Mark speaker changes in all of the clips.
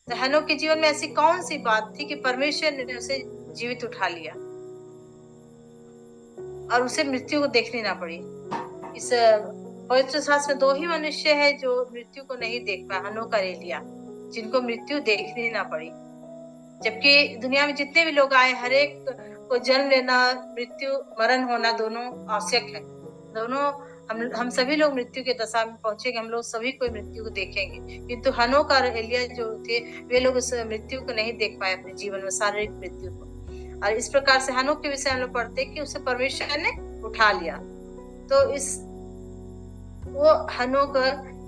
Speaker 1: तो हनोक के जीवन में ऐसी कौन सी बात थी कि परमेश्वर ने उसे जीवित उठा लिया और उसे मृत्यु को देखनी ना पड़ी। इस पवित्र शास्त्र में 2 ही मनुष्य है जो मृत्यु को नहीं देख पाए, हनोक और एलिया, जिनको मृत्यु देखनी ना पड़ी। जबकि दुनिया में जितने भी लोग आए, हर एक को जन्म लेना, मृत्यु, मरण होना दोनों आवश्यक है। दोनों हम सभी लोग मृत्यु के दशा में पहुंचेंगे, हम लोग सभी कोई मृत्यु को देखेंगे। किंतु हनोक और एलिया जो थे, वे लोग उस मृत्यु को नहीं देख पाए अपने जीवन में, शारीरिक मृत्यु को। और इस प्रकार से हनोक के विषय हम लोग पढ़ते हैं कि उसे परमेश्वर ने उठा लिया। तो वो हनोक,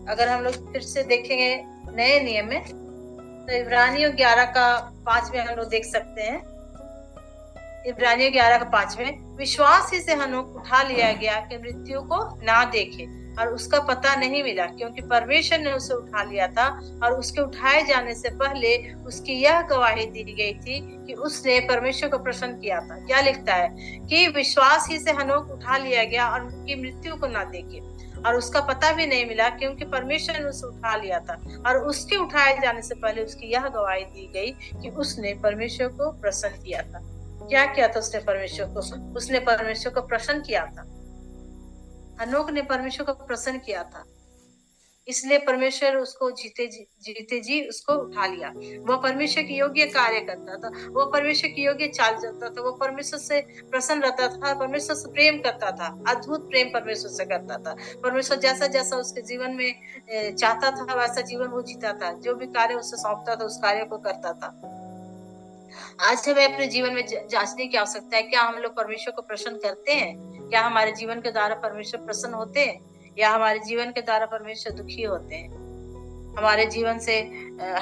Speaker 1: अगर हम लोग फिर से देखेंगे नए नियम में, तो इब्रानियों 11 का 5 में हम लोग देख सकते हैं। इब्रानियों 11 का 5 में, विश्वास ही से हनोक उठा लिया गया कि मृत्यु को ना देखे, और उसका पता नहीं मिला, क्योंकि परमेश्वर ने उसे उठा लिया था। और उसके उठाए जाने से पहले उसकी यह गवाही दी गई थी कि उसने परमेश्वर को प्रसन्न किया था। क्या लिखता है कि विश्वास ही से हनोक उठा लिया गया और उसकी मृत्यु को ना देखे, और उसका पता भी नहीं मिला, क्योंकि परमेश्वर ने उसे उठा लिया था। और उसके उठाए जाने से पहले उसकी यह गवाही दी गई कि उसने परमेश्वर को प्रसन्न किया था। क्या किया था उसने परमेश्वर को प्रसन्न किया था। हनोक ने परमेश्वर को प्रसन्न किया था, इसलिए परमेश्वर उसको जीते जी उसको उठा लिया। वह परमेश्वर की योग्य कार्य करता था, वह परमेश्वर की योग्य चाल चलता था, वह परमेश्वर से प्रसन्न रहता था, परमेश्वर से प्रेम करता था, अद्भुत प्रेम परमेश्वर से करता था। परमेश्वर जैसा जैसा उसके जीवन में चाहता था, वैसा जीवन वो जीता था। जो भी कार्य उसे सौंपता था, उस कार्य को करता था। आज हमें अपने जीवन में जांचने की आवश्यकता है, क्या हम लोग परमेश्वर को प्रसन्न करते हैं? क्या हमारे जीवन के द्वारा परमेश्वर प्रसन्न होते हैं, या हमारे जीवन के द्वारा परमेश्वर दुखी होते हैं? हमारे जीवन से,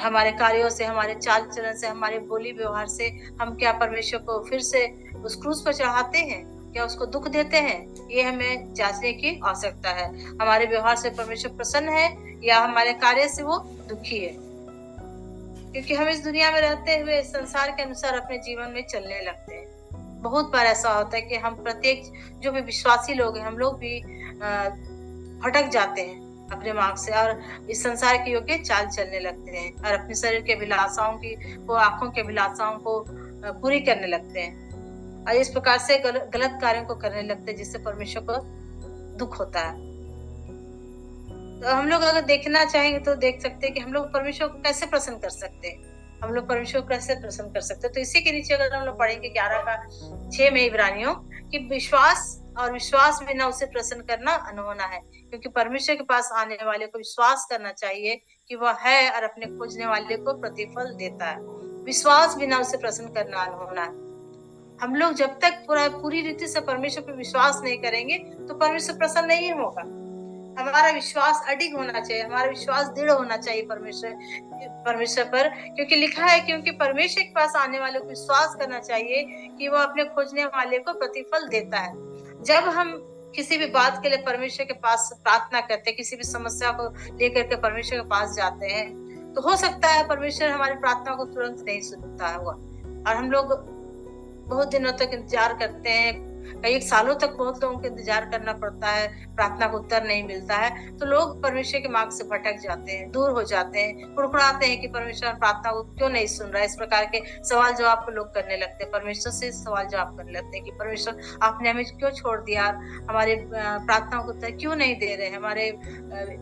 Speaker 1: हमारे कार्यों से, हमारे चाल चलन से, हमारे बोली व्यवहार से हम क्या परमेश्वर को फिर से उस क्रूस पर चढ़ाते हैं? क्या उसको दुख देते हैं? ये हमें जांचने की आवश्यकता है। हमारे व्यवहार से परमेश्वर प्रसन्न है, या हमारे कार्य से वो दुखी है? क्योंकि हम इस दुनिया में रहते हुए संसार के अनुसार अपने जीवन में चलने लगते हैं। बहुत बार ऐसा होता है कि हम प्रत्येक जो भी विश्वासी लोग हैं, हम लोग भी भटक जाते हैं अपने मार्ग से, और इस संसार के योग्य चाल चलने लगते हैं, और अपने शरीर के अभिलाषाओं को, आंखों के अभिलाषाओं को पूरी करने लगते हैं, और इस प्रकार से गलत कार्यों को करने लगते हैं, जिससे परमेश्वर को दुख होता है। तो हम लोग अगर देखना चाहेंगे तो देख सकते हैं कि हम लोग परमेश्वर को कैसे प्रसन्न कर सकते हैं, हम लोग परमेश्वर को कैसे प्रसन्न कर सकते हैं। तो इसी के नीचे अगर हम लोग पढ़ेंगे 11 का 6 में इब्रानियों, कि विश्वास बिना उसे प्रसन्न करना अनहोना है, क्योंकि परमेश्वर के पास आने वाले को विश्वास करना चाहिए कि वह है, और अपने खोजने वाले को प्रतिफल देता है। विश्वास बिना उसे प्रसन्न करना अनहोना है। हम लोग जब तक पूरी रीति से परमेश्वर पर विश्वास नहीं करेंगे तो परमेश्वर प्रसन्न नहीं होगा। हमारा विश्वास अडिग होना चाहिए, हमारा विश्वास दृढ़ होना चाहिए परमेश्वर पर, क्योंकि लिखा है, क्योंकि परमेश्वर के पास आने वाले को विश्वास करना चाहिए कि वह अपने खोजने वाले को प्रतिफल देता है। जब हम किसी भी बात के लिए परमेश्वर के पास प्रार्थना करते हैं, किसी भी समस्या को लेकर के परमेश्वर के पास जाते हैं, तो हो सकता है परमेश्वर हमारी प्रार्थना को तुरंत नहीं सुनता हुआ, और हम लोग बहुत दिनों तक इंतजार करते हैं, कई सालों तक बहुत लोगों को इंतजार करना पड़ता है, प्रार्थना को उत्तर नहीं मिलता है। तो लोग परमेश्वर के मार्ग से भटक जाते हैं, दूर हो जाते हैं, कुड़कुड़ाते हैं कि परमेश्वर प्रार्थना को क्यों नहीं सुन रहा है। इस प्रकार के सवाल जवाब को लोग करने लगते हैं, परमेश्वर से सवाल जवाब करने लगते हैं कि परमेश्वर आपने हमें क्यों छोड़ दिया, हमारे प्रार्थना को उत्तर क्यों नहीं दे रहे, हमारे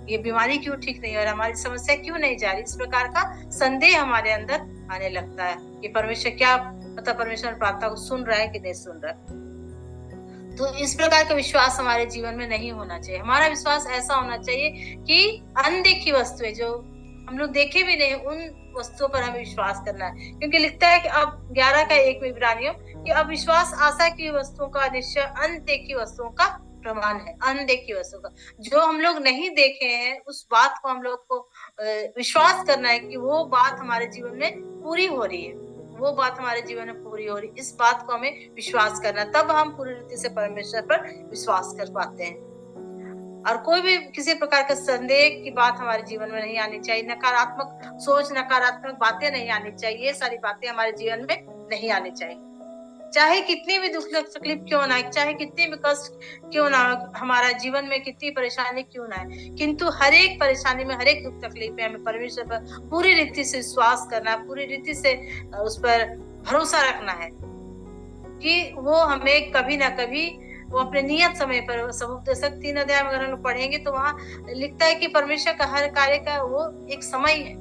Speaker 1: ये बीमारी क्यों ठीक नहीं हो रहा, हमारी समस्या क्यों नहीं जा रही। इस प्रकार का संदेह हमारे अंदर आने लगता है कि परमेश्वर क्या पता परमेश्वर प्रार्थना को सुन रहा है कि नहीं सुन रहा है। तो इस प्रकार का विश्वास हमारे जीवन में नहीं होना चाहिए। हमारा विश्वास ऐसा होना चाहिए कि अनदेखी वस्तुएं, जो हम लोग देखे भी नहीं, उन वस्तुओं पर हमें विश्वास करना है, क्योंकि लिखता है कि अब 11 का 1 में इब्रानियों कि अब विश्वास आशा की वस्तुओं का निश्चय अनदेखी वस्तुओं का प्रमाण है। अनदेखी वस्तु का, जो हम लोग नहीं देखे हैं, उस बात को हम लोग को विश्वास करना है कि वो बात हमारे जीवन में पूरी हो रही है, वो बात हमारे जीवन में पूरी हो रही, इस बात को हमें विश्वास करना, तब हम पूरी रीति से परमेश्वर पर विश्वास कर पाते हैं। और कोई भी किसी प्रकार का संदेह की बात हमारे जीवन में नहीं आनी चाहिए, नकारात्मक सोच, नकारात्मक बातें नहीं आनी चाहिए, ये सारी बातें हमारे जीवन में नहीं आनी चाहिए। चाहे कितनी भी दुख तकलीफ क्यों ना आए, चाहे कितनी भी कष्ट क्यों ना हमारा जीवन में कितनी परेशानी क्यों ना आए, किंतु हर एक परेशानी में, हर एक दुख तकलीफ में हमें परमेश्वर पर पूरी रीति से विश्वास करना है, पूरी रीति से उस पर भरोसा रखना है कि वो हमें कभी ना कभी वो अपने नियत समय पर, सबूत 3 अध्याय में अगर हम लोग पढ़ेंगे तो वहां लिखता है कि परमेश्वर का हर कार्य का वो एक समय है,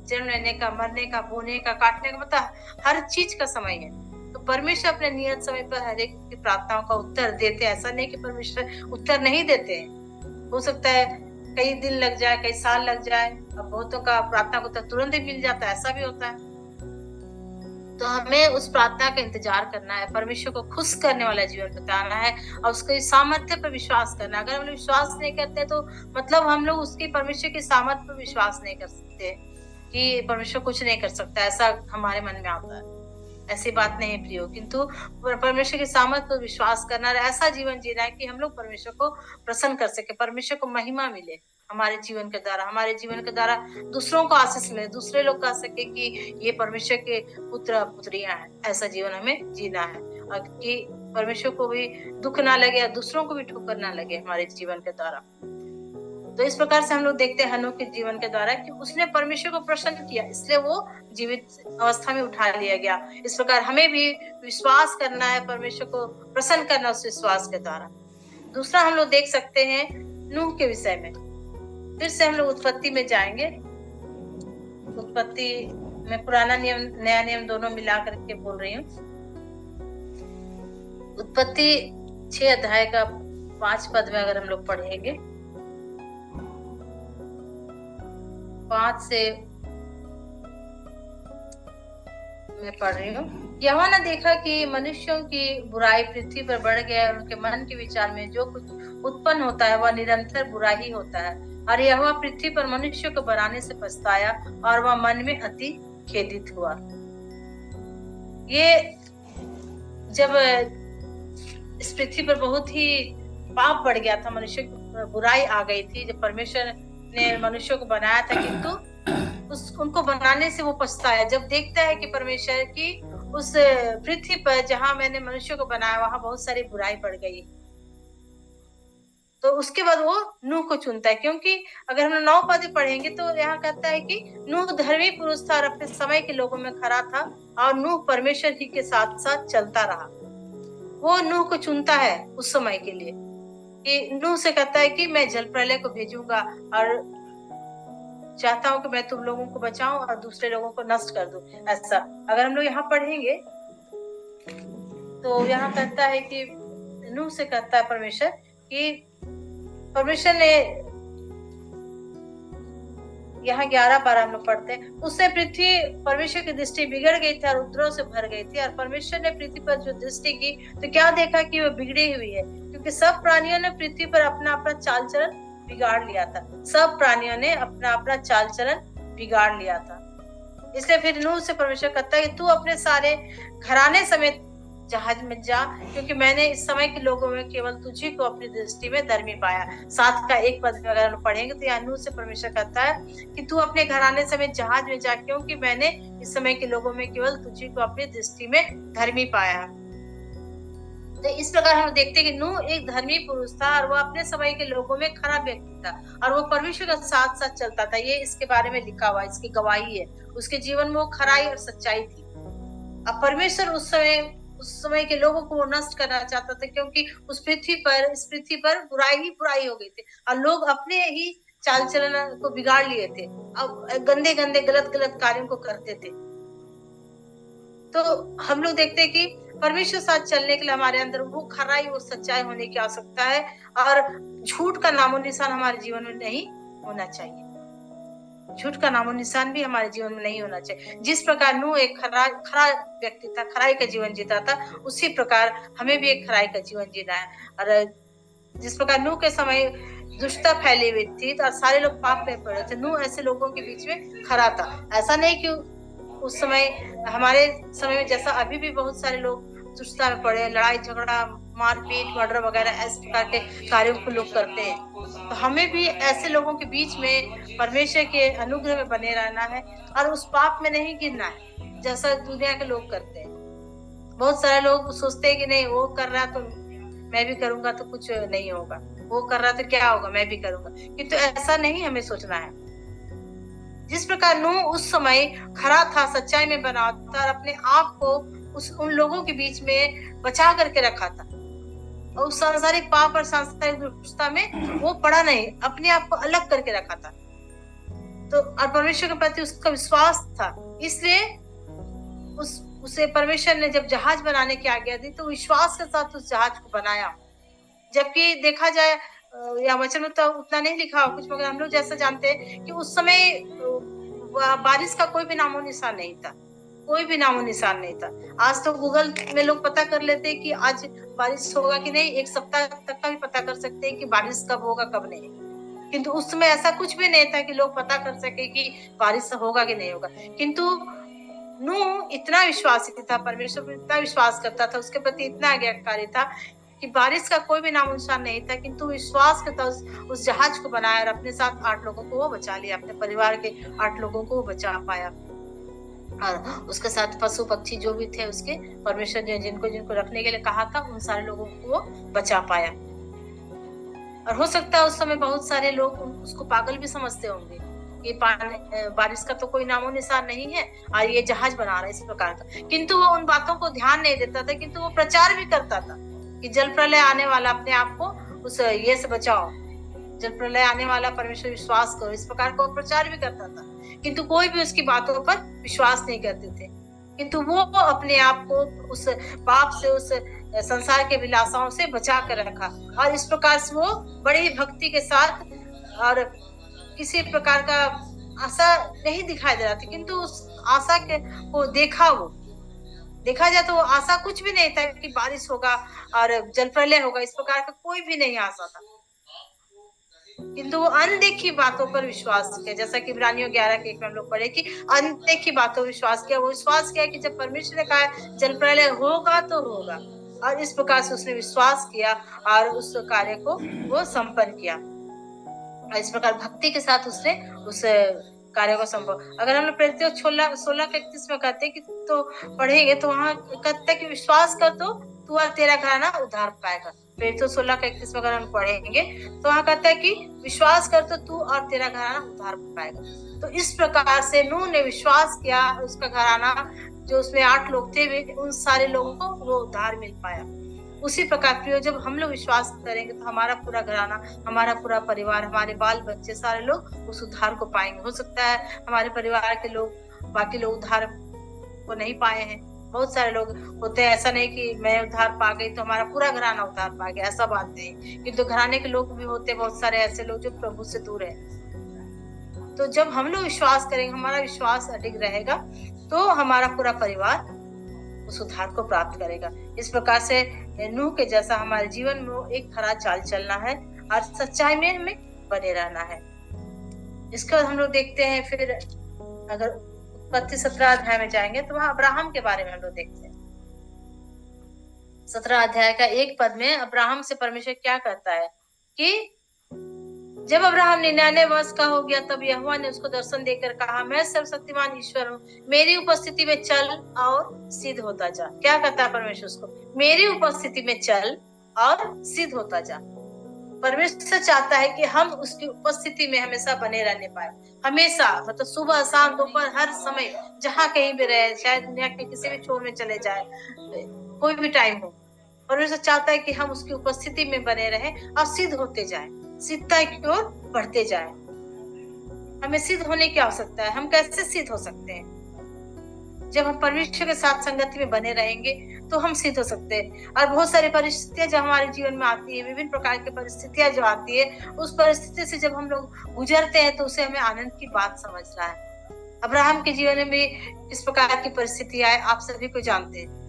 Speaker 1: जन्म लेने का, मरने का, बोने का, काटने का, मतलब हर चीज का समय है। तो परमेश्वर अपने नियत समय पर हर एक की प्रार्थनाओं का उत्तर देते हैं। ऐसा नहीं कि परमेश्वर उत्तर नहीं देते हैं, हो सकता है कई दिन लग जाए, कई साल लग जाए, अब बहुतों का प्रार्थना को उत्तर तुरंत ही मिल जाता है, ऐसा भी होता है। तो हमें उस प्रार्थना का इंतजार करना है, परमेश्वर को खुश करने वाला जीवन बिताना है और उसके सामर्थ्य पर विश्वास करना। अगर हम लोग विश्वास नहीं करते तो मतलब हम लोग उसकी, परमेश्वर की सामर्थ्य पर विश्वास नहीं कर सकते कि परमेश्वर कुछ नहीं कर सकता, ऐसा हमारे मन में आता है। ऐसी बात नहीं है प्रियो, किंतु परमेश्वर की सामर्थ्य पर विश्वास करना, ऐसा जीवन जीना है कि हम लोग परमेश्वर को प्रसन्न कर सके, परमेश्वर को महिमा मिले हमारे जीवन के द्वारा, हमारे जीवन के द्वारा दूसरों को आशीष मिले, दूसरे लोग कह सके कि ये परमेश्वर के पुत्र पुत्रियां हैं। ऐसा जीवन हमें जीना है और कि परमेश्वर को भी दुख ना लगे और दूसरों को भी ठोकर ना लगे हमारे जीवन के द्वारा। तो इस प्रकार से हम लोग देखते हैं हनोक के जीवन के द्वारा कि उसने परमेश्वर को प्रसन्न किया, इसलिए वो जीवित अवस्था में उठा लिया गया। इस प्रकार हमें भी विश्वास करना है, परमेश्वर को प्रसन्न करना उस विश्वास के द्वारा। दूसरा हम लोग देख सकते हैं नूह के विषय में, फिर से हम लोग उत्पत्ति में जाएंगे। उत्पत्ति में पुराना नियम नया नियम दोनों मिला करके बोल रही हूँ। उत्पत्ति 6 अध्याय का 5 पद में अगर हम लोग पढ़ेंगे, 5 से मैं पढ़ रही हूँ। यहोवा ने देखा कि मनुष्यों की बुराई पृथ्वी पर बढ़ गया और उनके मन के विचार में जो कुछ उत्पन्न होता है वह निरंतर बुरा ही होता है। और यहोवा पृथ्वी पर मनुष्य को बनाने से पछताया और वह मन में अति खेदित हुआ। ये जब इस पृथ्वी पर बहुत ही पाप बढ़ गया था, मनुष्य की बुराई आ गई थी, जब परमेश्वर ने मनुष्य को बनाया था, किंतु उनको बनाने से वो पछताया। जब देखता है कि परमेश्वर की उस पृथ्वी पर जहां मैंने मनुष्य को बनाया वहां बहुत सारी बुराई बढ़ गई, तो उसके बाद वो नूह को चुनता है। क्योंकि अगर हम 9 पद पढ़ेंगे तो यहाँ कहता है कि नूह धर्मी पुरुष था और अपने समय के लोगों में खरा था और नूह परमेश्वर जी के साथ साथ चलता रहा। वो नूह को चुनता है उस समय के लिए, कि नूह से कहता है कि मैं जल प्रलय को भेजूंगा और चाहता हूं कि मैं तुम लोगों को बचाऊं और दूसरे लोगों को नष्ट कर दूं। ऐसा अगर हम लोग यहाँ पढ़ेंगे तो यहाँ कहता है कि नूह से कहता है परमेश्वर कि परमेश्वर ने, यहाँ 11-12 हम लोग पढ़ते हैं, उससे पृथ्वी परमेश्वर की दृष्टि बिगड़ गई थी और उपद्रव से भर गई थी। और परमेश्वर ने पृथ्वी पर जो दृष्टि की तो क्या देखा कि वह बिगड़ी हुई है, क्योंकि सब प्राणियों ने पृथ्वी पर अपना अपना चाल चलन बिगाड़ लिया था। सब प्राणियों ने अपना अपना चाल चलन बिगाड़ लिया था। इसलिए फिर नूह से परमेश्वर कहता है कि तू अपने सारे घराने समेत जहाज में जा, क्योंकि मैंने इस समय के लोगों में केवल तुझी को अपनी दृष्टि में धर्मी पाया। 7 का 1 पद में अगर हम पढ़ेंगे तो यहाँ नूह से परमेश्वर कहता है कि तू अपने घराने समेत जहाज में जा, क्योंकि मैंने इस समय के लोगों में केवल तुझी को अपनी दृष्टि में धर्मी पाया। तो इस प्रकार हम देखते हैं कि नूह एक धर्मी पुरुष था और वो अपने समय के लोगों में खराब व्यक्ति था और वो परमेश्वर के साथ साथ चलता था। ये इसके बारे में लिखा हुआ, इसकी गवाही है। उसके जीवन में वो खराई और सच्चाई थी। अब परमेश्वर उस समय के लोगों को वो नष्ट करना चाहता था, क्योंकि इस पृथ्वी पर बुराई ही बुराई हो गई थी और लोग अपने ही चाल चलन को बिगाड़ लिए थे, अब गंदे गंदे गलत गलत कार्यों को करते थे। तो हम लोग देखते हैं कि परमेश्वर साथ चलने के लिए हमारे अंदर वो खराई, वो सच्चाई होने की आवश्यकता है और झूठ का नामो निशान हमारे जीवन में नहीं होना चाहिए। झूठ का नामो निशान भी हमारे जीवन में नहीं होना चाहिए। जिस प्रकार नूह एक खरा व्यक्ति था, खराई का जीवन जीता था, उसी प्रकार हमें भी एक खराई का जीवन जीना है। और जिस प्रकार नूह के समय दुष्टता फैली हुई थी और सारे लोग पाप में पड़े थे, नूह ऐसे लोगों के बीच में खरा था। ऐसा नहीं कि उस समय, हमारे समय में जैसा अभी भी बहुत सारे लोग दुष्टता में पड़े, लड़ाई झगड़ा, मारपीट, मर्डर वगैरह ऐसे प्रकार के कार्यों को लोग करते हैं। तो हमें भी ऐसे लोगों के बीच में परमेश्वर के अनुग्रह में बने रहना है और उस पाप में नहीं गिरना है जैसा दुनिया के लोग करते हैं। बहुत सारे लोग सोचते हैं कि नहीं वो कर रहा तो मैं भी करूंगा तो कुछ नहीं होगा, वो कर रहा तो क्या होगा, मैं भी करूंगा। किंतु ऐसा नहीं हमें सोचना है। जिस प्रकार नूह उस समय खरा था, सच्चाई में बना था और अपने आप को उन लोगों के बीच में बचा करके रखा था, और उस सांसारिक पाप और सांसारिक दुष्टता में वो पड़ा नहीं, अपने आप को अलग करके रखा था। तो और परमेश्वर के प्रति उसका विश्वास था, इसलिए उसे परमेश्वर ने जब जहाज बनाने की आज्ञा दी तो विश्वास के साथ उस जहाज को बनाया। जबकि देखा जाए या वचन में तो उतना नहीं लिखा हो कुछ, मगर हम लोग जैसा जानते हैं कि उस समय बारिश का कोई भी नामो निशान नहीं था, कोई भी नामो निशान नहीं था। आज तो गूगल में लोग पता कर लेते हैं कि आज बारिश होगा कि नहीं, एक सप्ताह तक का भी पता कर सकते हैं कि बारिश कब होगा कब नहीं। किंतु उस समय ऐसा कुछ भी नहीं था कि लोग पता कर सके कि बारिश होगा कि नहीं होगा। किंतु नूह इतना विश्वासी था, परमेश्वर पर इतना विश्वास करता था, उसके प्रति इतना आज्ञाकारी था कि बारिश का कोई भी नामो निशान नहीं था, किंतु विश्वास के साथ उस जहाज को बनाया और अपने साथ 8 लोगों को वो बचा लिया, अपने परिवार के 8 लोगों को वो बचा पाया। और उसके साथ पशु पक्षी जो भी थे उसके, परमेश्वर ने जिनको जिनको रखने के लिए कहा था उन सारे लोगों को वो बचा पाया। और हो सकता है उस समय बहुत सारे लोग उसको पागल भी समझते होंगे, ये बारिश का तो कोई नामो निशान नहीं है और ये जहाज बना रहा है इस प्रकार का। किंतु वो उन बातों को ध्यान नहीं देता था, किंतु वो प्रचार भी करता था कि जल प्रलय आने वाला, अपने आप को उस ये से बचाओ, जल प्रलय आने वाला, परमेश्वर विश्वास करो, इस प्रकार का प्रचार भी करता था। किंतु कोई भी उसकी बातों पर विश्वास नहीं करते थे, किंतु वो अपने आप को उस पाप से, उस संसार के विलासाओं से बचा कर रखा। और इस प्रकार से वो बड़ी भक्ति के साथ, और किसी प्रकार का आशा नहीं दिखाई दे रहा था, किंतु उस आशा के को देखा जाए तो आशा कुछ भी नहीं था कि बारिश होगा और जल प्रलय होगा, इस प्रकार का कोई भी नहीं आशा था। किंतु वो अनदेखी बातों पर विश्वास किया, जैसा कि इब्रानियों 11 के 1 में हम लोग पढ़े कि अनदेखी बातों पर विश्वास किया। वो विश्वास किया कि जब परमेश्वर ने कहा जल प्रलय होगा तो होगा, और इस प्रकार से उसने विश्वास किया और उस कार्य को वो संपन्न किया। और इस प्रकार भक्ति के साथ उसने उस कार्य को संभव। अगर हम लोग प्रेरितों 16 के 31 में कहते हैं कि तो पढ़ेंगे तो वहां कहते हैं कि विश्वास कर तो तू और तेरा घराना उद्धार पाएगा। प्रेरितों 16 के 31 में अगर हम पढ़ेंगे तो वहां कहता है कि विश्वास कर तो तू और तेरा घराना उद्धार पाएगा। तो इस प्रकार से नूह ने विश्वास किया, उसका घराना जो उसमें 8 लोग थे उन सारे लोगों को वो उद्धार मिल पाया। उसी प्रकार प्रियो, जब हम लोग विश्वास करेंगे तो हमारा पूरा घराना, हमारा पूरा परिवार, हमारे बाल बच्चे सारे लोग उस उद्धार को पाएंगे। हो सकता है हमारे परिवार के लोग, बाकी लोग उद्धार को नहीं पाए हैं। बहुत सारे लोग होते हैं, ऐसा नहीं कि मैं उद्धार पा गई तो हमारा पूरा घराना उद्धार पा गया, ऐसा बात नहीं। किंतु घराने के लोग भी होते हैं बहुत सारे ऐसे लोग जो प्रभु से दूर है। तो जब हम लोग विश्वास करेंगे, हमारा विश्वास अडिग रहेगा, तो हमारा पूरा परिवार उस उद्धार को प्राप्त करेगा। इस प्रकार से नूह के जैसा हमारे जीवन में एक खरा चाल चलना है और सच्चाई में हमें बने रहना है। इसके बाद हम लोग देखते हैं, फिर अगर उत्पत्ति 17 अध्याय में जाएंगे तो वहां अब्राहम के बारे में हम लोग देखते हैं। 17 अध्याय का 1 पद में अब्राहम से परमेश्वर क्या कहता है कि जब अब्राहम 99 वर्ष का हो गया तब यहोवा ने उसको दर्शन देकर कहा, मैं सर्वशक्तिमान ईश्वर हूँ, मेरी उपस्थिति में चल और सिद्ध होता जा। क्या कहता है परमेश्वर उसको? मेरी उपस्थिति में चल और सिद्ध होता जा। परमेश्वर चाहता है कि हम उसकी उपस्थिति में हमेशा बने रहने पाए, हमेशा, मतलब सुबह शाम दोपहर हर समय, जहाँ कहीं भी रहे, शायद दुनिया के किसी भी छोर में चले जाए, कोई भी टाइम हो, परमेश्वर चाहता है कि हम उसकी उपस्थिति में बने रहें और सिद्ध होते जाए, सिद्धता की ओर बढ़ते जाए। हमें सिद्ध होने की आवश्यकता है। हम कैसे सिद्ध हो सकते हैं? जब हम परमेश्वर के साथ संगति में बने रहेंगे तो हम सिद्ध हो सकते हैं। और बहुत सारी परिस्थितियां जो हमारे जीवन में आती है, विभिन्न प्रकार की परिस्थितियां जो आती है, उस परिस्थिति से जब हम लोग गुजरते हैं तो उसे हमें आनंद की बात समझना है। अब्राहम के जीवन में इस प्रकार की परिस्थिति आए, आप सभी को जानते हैं,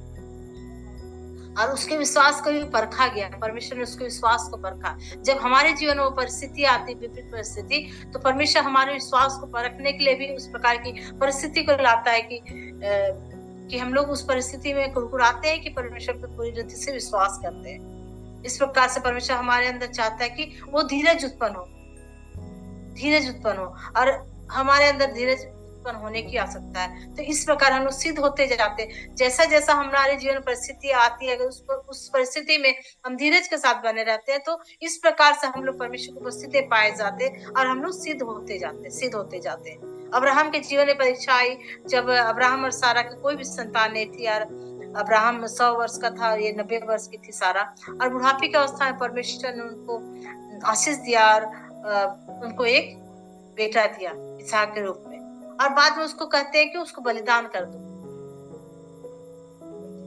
Speaker 1: और उसके विश्वास को भी परखा गया। परमेश्वर ने उसके विश्वास को परखा। जब हमारे जीवन में वो परिस्थिति आती, विपरीत परिस्थिति, तो परमेश्वर हमारे विश्वास को परखने के लिए भी उस प्रकार की परिस्थिति को लाता है कि हम लोग उस परिस्थिति में कुड़कुड़ाते हैं कि परमेश्वर पर पूरी रीति से विश्वास करते हैं। इस प्रकार से परमेश्वर हमारे अंदर चाहता है कि वो धीरज उत्पन्न हो, और हमारे अंदर धीरज उत्पन्न होने की आवश्यकता है। तो इस प्रकार हम लोग सिद्ध होते जाते, जैसा जैसा हमारे जीवन परिस्थिति आती है, अगर उस परिस्थिति में हम धीरज के साथ बने रहते हैं, तो इस प्रकार से हम लोग परमेश्वर की उपस्थिति पाए जाते और हम लोग सिद्ध होते जाते। अब्राहम के जीवन में परीक्षा आई, जब अब्राहम और सारा की कोई भी संतान नहीं थी, और अब्राहम 100 वर्ष का था, ये 90 वर्ष की थी सारा, और बुढ़ापे की अवस्था में परमेश्वर ने उनको आशीष दिया और उनको एक बेटा दिया इसहाक के रूप में, और बाद में उसको कहते हैं कि उसको बलिदान कर दो।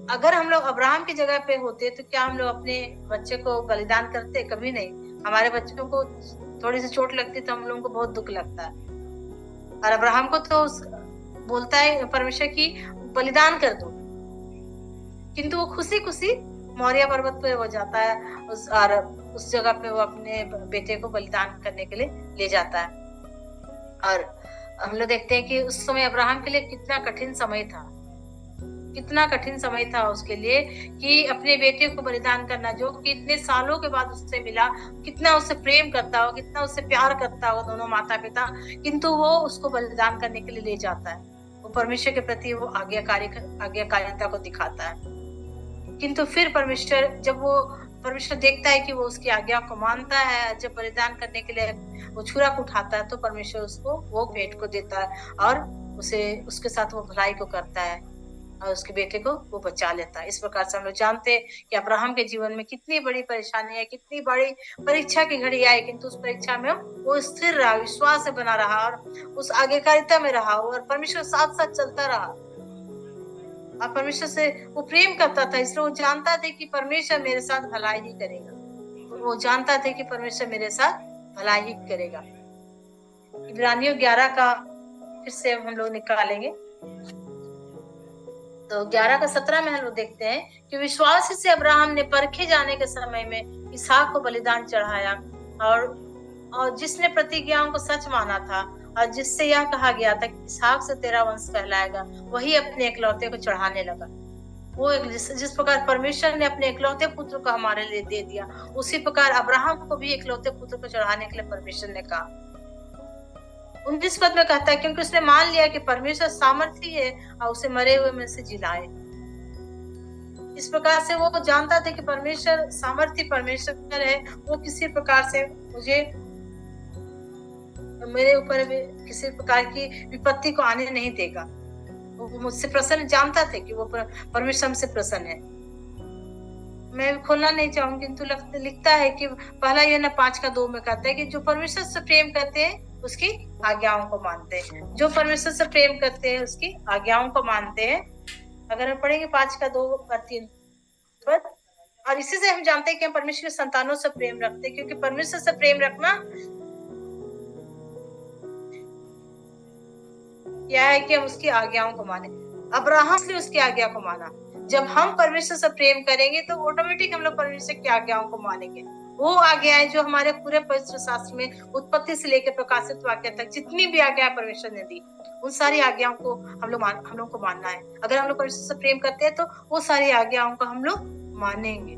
Speaker 1: अगर हम लोग अब्राहम की जगह पे होते तो क्या हम लोग अपने बच्चे को बलिदान करते? कभी नहीं। हमारे बच्चों को थोड़ी सी चोट लगती तो हम लोगों को बहुत दुख लगता है, और अब्राहम को तो बोलता है परमेश्वर की बलिदान कर दो, किंतु वो खुशी खुशी मौर्य पर्वत पे हो जाता है, उस जगह पे वो अपने बेटे को बलिदान करने के लिए ले जाता है। और हम लोग देखते हैं कि उस समय अब्राहम के लिए कितना कठिन समय था उसके लिए, कि अपने बेटे को बलिदान करना, जो कि इतने सालों के बाद उससे मिला, कितना उससे प्रेम करता हो, कितना उससे प्यार करता हो दोनों माता पिता, किंतु वो उसको बलिदान करने के लिए ले जाता है। वो परमेश्वर के प्रति वो आज्ञाकारिता को दिखाता है। किंतु फिर परमेश्वर देखता है कि वो उसकी आज्ञा को मानता है, जब बलिदान करने के लिए वो छुरा को उठाता है तो परमेश्वर उसको वो भेंट को देता है, और उसके साथ वो भलाई को करता है और उसके बेटे को वो बचा लेता है। इस प्रकार से हम लोग जानते हैं कि अब्राहम के जीवन में कितनी बड़ी परेशानी है, कितनी बड़ी परीक्षा की घड़ी आई, किंतु उस परीक्षा में वो स्थिर रहा, विश्वास से बना रहा और उस आज्ञाकारिता में रहा, और परमेश्वर साथ साथ चलता रहा और परमेश्वर से वो प्रेम करता था। इसलिए वो जानता था कि परमेश्वर मेरे साथ भलाई ही करेगा। वो जानता था कि परमेश्वर मेरे साथ भलाई ही करेगा। इब्रानियों 11 का फिर से हम लोग निकालेंगे, तो 11 का 17 में हम लोग देखते हैं कि विश्वास से अब्राहम ने परखे जाने के समय में इसहाक को बलिदान चढ़ाया, और जिसने प्रतिज्ञाओं को सच माना था और जिससे यह कहा गया था कि इसहाक से तेरा वंश कहलाएगा, वही अपने इकलौते को चढ़ाने लगा। वो जिस प्रकार परमेश्वर ने अपने इकलौते पुत्र को हमारे लिए दे दिया, उसी प्रकार अब्राहम को भी इकलौते पुत्र को चढ़ाने के लिए परमेश्वर ने कहा। 19 पद में कहता है, क्योंकि उसने मान लिया कि परमेश्वर सामर्थी है और उसे मरे हुए में से जिलाए। इस प्रकार से वो जानता था कि परमेश्वर सामर्थी परमेश्वर है, वो किसी प्रकार से मेरे ऊपर किसी प्रकार की विपत्ति को आने नहीं देगा। वो मुझसे प्रसन्न, जानता था कि वो परमेश्वर हमसे प्रसन्न है। मैं खोलना नहीं चाहूंगी, किंतु लिखता है कि पहला यूहन्ना 5:2 में कहता है कि जो परमेश्वर से प्रेम करते हैं उसकी आज्ञाओं को मानते हैं। जो परमेश्वर से प्रेम करते हैं उसकी आज्ञाओं को मानते हैं। अगर हम पढ़ेंगे 5:2 और 3 पद, और इसी से हम जानते हैं कि हम परमेश्वर के संतानों से प्रेम रखते हैं, क्योंकि परमेश्वर से प्रेम रखना क्या है कि हम उसकी आज्ञाओं को माने। अब्राहम ने उसकी आज्ञा को माना। जब हम परमेश्वर से प्रेम करेंगे तो ऑटोमेटिक हम लोग परमेश्वर की आज्ञाओं को मानेंगे। वो आज्ञाएं जो हमारे पूरे पवित्र शास्त्र में उत्पत्ति से लेकर प्रकाशित वाक्य तक जितनी भी आज्ञाएं परमेश्वर ने दी, उन सारी आज्ञाओं को हम लोग को मानना है। अगर हम लोग परमेश्वर से प्रेम करते हैं तो वो सारी आज्ञाओं को हम लोग मानेंगे।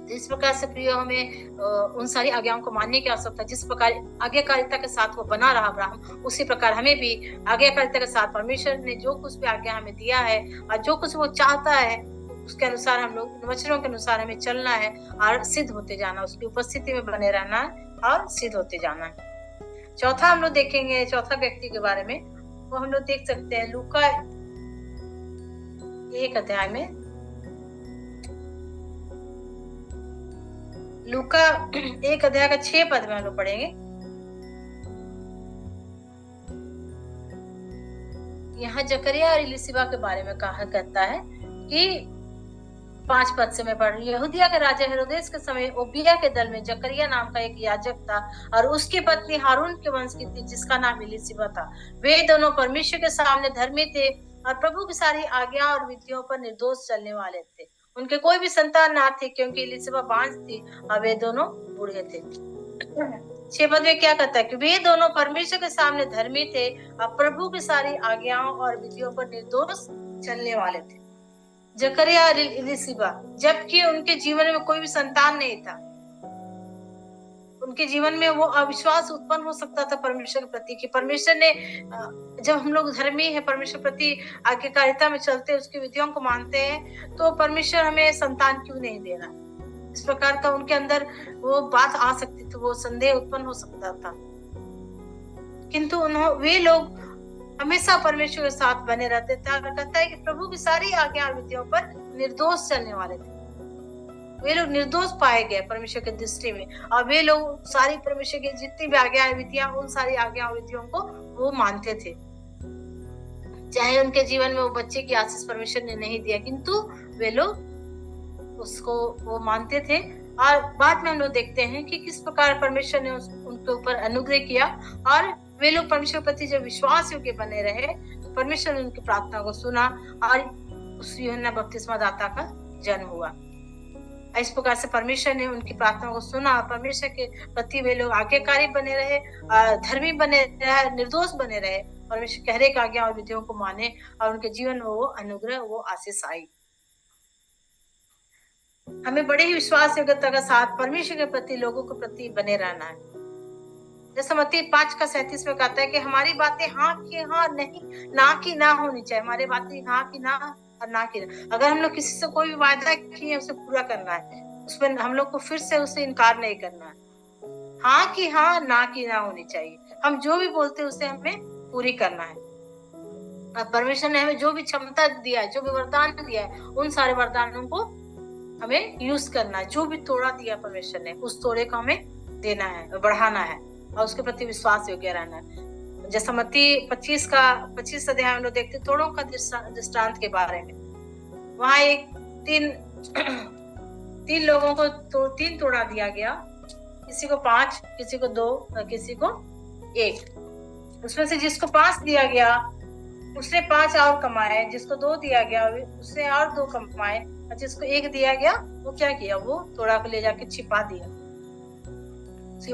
Speaker 1: इस प्रकार से प्रिय, हमें उन सारी आज्ञाओं को मानने की आवश्यकता है। जिस प्रकार आज्ञाकारिता के साथ वो बना रहा अब्राहम, उसी प्रकार हमें भी आज्ञाकारिता के साथ परमेश्वर ने जो कुछ भी आज्ञा हमें दिया है और जो कुछ वो चाहता है उसके अनुसार हम लोग वचनों के अनुसार हमें चलना है और सिद्ध होते जाना, उसकी उपस्थिति में बने रहना है और सिद्ध होते जाना है। चौथा हम लोग देखेंगे, चौथा व्यक्ति के बारे में, वो हम लोग देख सकते हैं लूका 1 अध्याय में। लूका 1 अध्याय का 6 पद में हम लोग पढ़ेंगे। यहाँ जकरिया और इलिशिबा के बारे में कहा करता है कि 5 पद से मैं पढ़ रही हूँ। यहूदिया के राजा हेरोदेस के समय ओबिया के दल में जकरिया नाम का एक याजक था और उसकी पत्नी हारून के वंश की थी जिसका नाम इलिशिबा था। वे दोनों परमेश्वर के सामने धर्मी थे और प्रभु की सारी आज्ञा और विधियों पर निर्दोष चलने वाले थे। उनके कोई भी संतान ना थी क्योंकि इलिशिबा बांझ थी और वे दोनों बूढ़े थे। 6 पद में क्या कहता है कि वे दोनों परमेश्वर के सामने धर्मी थे और प्रभु की सारी आज्ञाओं और विधियों पर निर्दोष चलने वाले थे। जकरिया और इलिशिबा, जबकि उनके जीवन में कोई भी संतान नहीं था, उनके जीवन में वो अविश्वास उत्पन्न हो सकता था परमेश्वर के प्रति, कि परमेश्वर ने जब हम लोग धर्मी है, परमेश्वर प्रति आज्ञाकारिता में चलते, उसकी विधियों को मानते हैं, तो परमेश्वर हमें संतान क्यों नहीं दे रहा। इस प्रकार का उनके अंदर वो बात आ सकती थी, वो संदेह उत्पन्न हो सकता था। किंतु वे लोग हमेशा परमेश्वर के साथ बने रहते थे। और कहता है कि प्रभु की सारी आज्ञा और विधियों पर निर्दोष चलने वाले थे। वे लोग निर्दोष पाए गए परमेश्वर के दृष्टि में, और वे लोग सारी परमेश्वर की जितनी भी आज्ञा विधियां, उन सारी आज्ञा विधियों को वो मानते थे। चाहे उनके जीवन में वो बच्चे की आशीष परमेश्वर ने नहीं दिया, किंतु वे लोग उसको वो मानते थे। और बाद में हम लोग देखते हैं कि किस प्रकार परमेश्वर ने उनके ऊपर अनुग्रह किया, और वे लोग परमेश्वर के प्रति जब विश्वास योग्य बने रहे, तो परमेश्वर ने उनकी प्रार्थना को सुना और उस यूहन्ना बपतिस्मा दाता का जन्म हुआ। इस प्रकार से परमेश्वर ने उनकी प्रार्थना को सुना, और परमेश्वर के प्रति वे लोग आज्ञाकारी बने रहे, धर्मी बने रहे, निर्दोष बने रहे, परमेश्वर कह रहे की आज्ञा और विधियों को माने, और उनके जीवन में वो अनुग्रह, वो आशीष आई। हमें बड़े ही विश्वास योग्यता के साथ परमेश्वर के प्रति, लोगों के प्रति बने रहना है। जैसे मत्ती 5:37 में कहता है कि हमारी बातें हाँ की हाँ, नहीं ना की ना होनी चाहिए। हमारी बातें हाँ की ना और ना की ना। अगर हम लोग किसी से कोई भी वायदा किए, उसे पूरा करना है, उसमें हम लोग को फिर से उससे इनकार नहीं करना है। हाँ की हाँ, ना की ना होनी चाहिए। हम जो भी बोलते हैं उसे हमें पूरी करना है। और परमेश्वर ने हमें जो भी क्षमता दिया है, जो भी वरदान दिया है, उन सारे वरदानों को हमें यूज करना है। जो भी तोड़ा दिया परमेश्वर ने, उस तोड़े को हमें देना है, बढ़ाना है, और उसके प्रति विश्वास योग्य रहना है। जैसा मत्ती 25 अध्याय में लोग देखते तोड़ों का दृष्टांत के बारे में। वहां एक तीन लोगों को 3 तोड़ा दिया गया, किसी को 5, किसी को 2 और किसी को 1। उसमें से जिसको 5 दिया गया उसने 5 और कमाए, जिसको 2 दिया गया उसने और 2 कमाए, और जिसको 1 दिया गया वो क्या किया, वो तोड़ा को ले जाके छिपा दिया,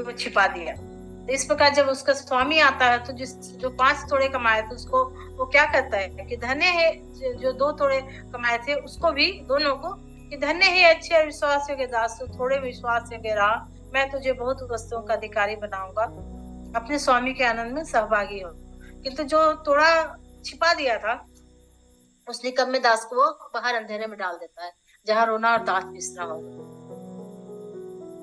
Speaker 1: वो छिपा दिया। तो इस प्रकार जब उसका स्वामी आता है, तो जो 5 तोड़े कमाए थे उसको वो क्या कहता है कि धन्य है, जो 2 तोड़े कमाए थे उसको भी, दोनों को, कि धन्य है अच्छे और विश्वास योग्य दास, तो थोड़े विश्वास योग्य रहा, मैं तुझे बहुत वस्तुओं का अधिकारी बनाऊंगा, अपने स्वामी के आनंद में सहभागी हो। किंतु जो तोड़ा छिपा दिया था, उस निकम्मे दास को वो बाहर अंधेरे में डाल देता है, जहाँ रोना और दांत पिसना होगा।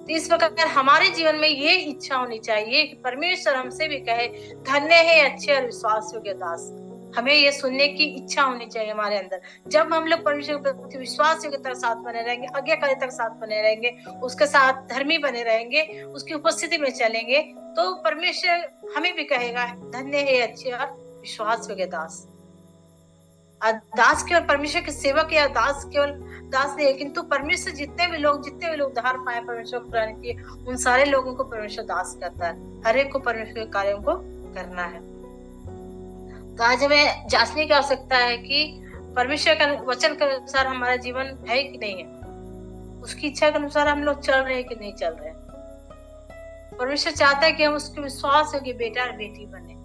Speaker 1: तो इस प्रकार हमारे जीवन में ये इच्छा होनी चाहिए कि परमेश्वर हमसे भी कहे धन्य है अच्छे और विश्वास योग्य दास। हमें ये सुनने की इच्छा होनी चाहिए हमारे अंदर। जब हम लोग परमेश्वर के प्रति विश्वास योग्यता के साथ बने रहेंगे, आज्ञाकारिता के साथ बने रहेंगे, उसके साथ धर्मी बने रहेंगे, उसकी उपस्थिति में चलेंगे, तो परमेश्वर हमें भी कहेगा धन्य है अच्छे और विश्वास योग्य दास। दास केवल परमेश्वर के सेवक या दास केवल दास नहीं है, किंतु परमेश्वर जितने भी लोग उद्धार पाए परमेश्वर को प्रार्थना किए, उन सारे लोगों को परमेश्वर दास करता है। हर एक को परमेश्वर के कार्यों को करना है। तो आज हमें जांचने की आवश्यकता है कि परमेश्वर के वचन के अनुसार हमारा जीवन है कि नहीं है, उसकी इच्छा के अनुसार हम लोग चल रहे हैं कि नहीं चल रहे हैं। परमेश्वर चाहता है कि हम उसके विश्वास योग्य बेटा और बेटी बने,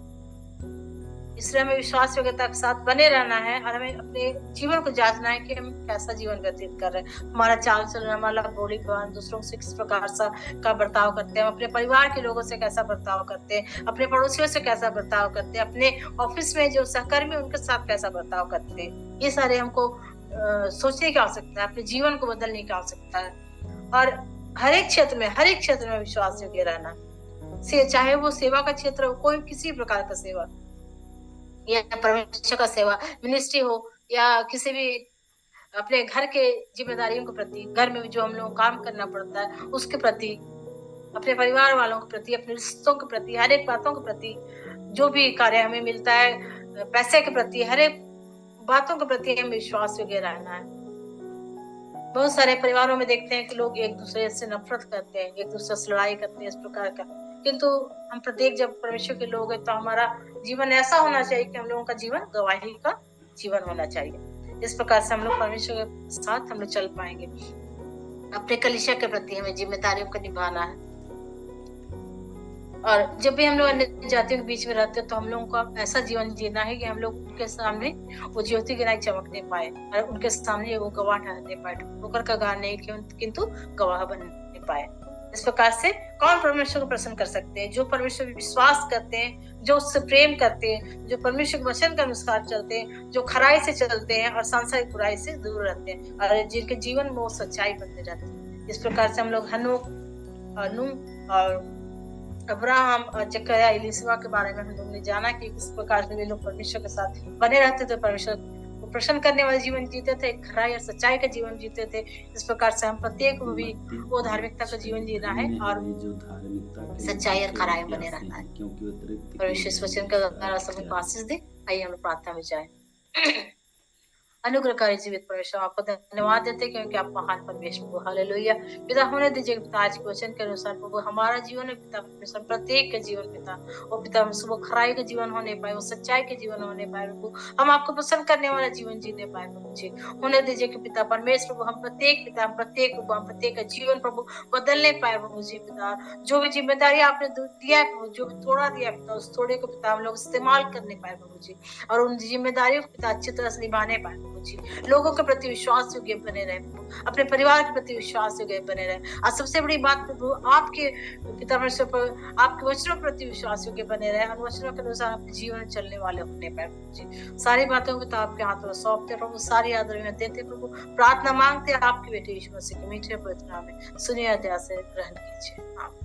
Speaker 1: इसलिए हमें विश्वास योग्यता के साथ बने रहना है, और हमें अपने जीवन को जांचना है कि हम कैसा जीवन व्यतीत कर रहे हैं। हमारा चाल चलन, हमारा बोली बयान, दूसरों से किस प्रकार का बर्ताव करते हैं, अपने परिवार के लोगों से कैसा बर्ताव करते हैं, अपने पड़ोसियों से कैसा बर्ताव करते हैं, अपने ऑफिस में जो सहकर्मी उनके साथ कैसा बर्ताव करते हैं। ये सारे हमको सोचने की आवश्यकता है, अपने जीवन को बदलने की आवश्यकता है, और हर एक क्षेत्र में विश्वास योग्य रहना, चाहे वो सेवा का क्षेत्र हो, कोई किसी प्रकार का सेवा, या परमेश्वर का सेवा मिनिस्ट्री हो, या किसी भी अपने घर के जिम्मेदारियों के प्रति, घर में जो हम लोग काम करना पड़ता है उसके प्रति, अपने परिवार वालों के प्रति, अपने रिश्तों के प्रति, हर एक बातों के प्रति, जो भी कार्य हमें मिलता है, पैसे के प्रति, हर एक बातों के प्रति हमें विश्वास योग्य रहना है। बहुत सारे परिवारों में देखते हैं कि लोग एक दूसरे से नफरत करते हैं, एक दूसरे से लड़ाई करते हैं, इस प्रकार का। किंतु हम प्रत्येक जब परमेश्वर के लोग हैं, तो हमारा जीवन ऐसा होना चाहिए कि हम लोगों का जीवन गवाही का जीवन होना चाहिए। इस प्रकार से हम लोग परमेश्वर के साथ हम लोग चल पाएंगे। अपने कलीसिया के प्रति हमें जिम्मेदारियों को निभाना है, और जब भी हम लोग अन्य जातियों के बीच में रहते हैं, तो हम लोगों को ऐसा जीवन जीना है कि हम लोग उनके सामने वो ज्योति की नाई चमकने पाए, और उनके सामने वो गवाह ठहरने पाए, ठोकर का गवाह नहीं किंतु गवाह बनने पाए। इस प्रकार से कौन परमेश्वर को प्रसन्न कर सकते हैं? जो परमेश्वर पे विश्वास करते हैं, जो उससे प्रेम करते हैं, जो परमेश्वर के वचन के अनुसार चलते हैं, जो खराई से चलते हैं और सांसारिक बुराई से दूर रहते हैं और जिनके जीवन में वो सच्चाई बनते रहते हैं। इस प्रकार से हम लोग हनोक और नूह और अब्राहम और जकरिया एलीशा के बारे में हम लोग ने जाना कि किस प्रकार से वे लोग परमेश्वर के साथ बने रहते थे, परमेश्वर को प्रसन्न करने वाले जीवन जीते थे, खराई और सच्चाई का जीवन जीते थे। इस प्रकार से हम प्रत्येक को भी वो धार्मिकता का जीवन जीना है और सच्चाई और खराई बने रहना है। परमेश्वर इस वचन का द्वारा सबको आशीष दे। आइए हम प्रार्थना में जाए। अनुग्रहकारी जीवित परमेश्वर, आपको धन्यवाद देते क्योंकि आप महान परमेश्वर हो। हालेलुया। पिता, होने दीजिए पिता आज के वचन के अनुसार प्रभु हमारा जीवन है पिता परमेश्वर, प्रत्येक का जीवन पिता वो पिता वो खराई का जीवन होने पाए, वो सच्चाई के जीवन होने पाए प्रभु, हम आपको पसंद करने वाला जीवन जीने पाए प्रभु जी। होने दीजिए कि पिता परमेश्वर प्रभु हम प्रत्येक पिता हम प्रत्येक का जीवन प्रभु बदलने पाए प्रभु जी। पिता जो भी जिम्मेदारी आपने दिया है प्रभु, जो भी थोड़ा दिया पिता उस थोड़े को पिता हम लोग इस्तेमाल करने पाए प्रभु जी और उन जिम्मेदारियों को पिता अच्छी तरह से निभाने पाए प्रभु जी। लोगों के प्रति विश्वास योग्य बने रहे प्रभु, अपने परिवार के प्रति विश्वास योग्य बने रहे और सबसे बड़ी बात प्रभु आपके पिता परमेश्वर पर आपके वचनों के प्रति विश्वास योग्य बने रहे और वचनों के अनुसार अपने जीवन में चलने वाले होने पाए प्रभु जी। सारी बातों को पिता आपके हाथों में सौंपते प्रभु, सारी आदर में देते प्रभु, प्रार्थना मांगते आपके बेटे यीशु मसीह के मीठे पवित्र नाम में सुनिए दया से ग्रहण कीजिए।